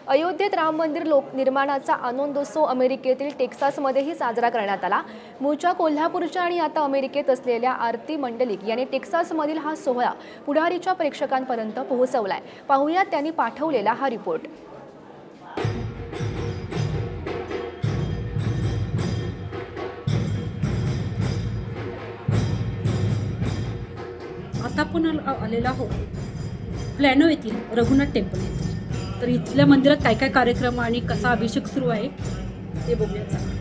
अयोध्येत राम मंदिर निर्माणाचा आनंदोत्सव अमेरिकेतील टेक्सासमध्येही साजरा करण्यात आला। मूळच्या कोल्हापूरच्या आणि आता अमेरिकेत असलेल्या आरती मंडलिक यांनी टेक्सासमधील हा सोहळा पुढारीच्या प्रेक्षकांपर्यंत पोहोचवलाय। पाहुयात त्यांनी पाठवलेला हा रिपोर्ट। आता आपण आलेला आहोत प्लॅनो येथील रघुनाथ टेम्पल येथे। तर इथल्या मंदिरात काय काय कार्यक्रम आणि कसा अभिषेक सुरू आहे ते बघूया।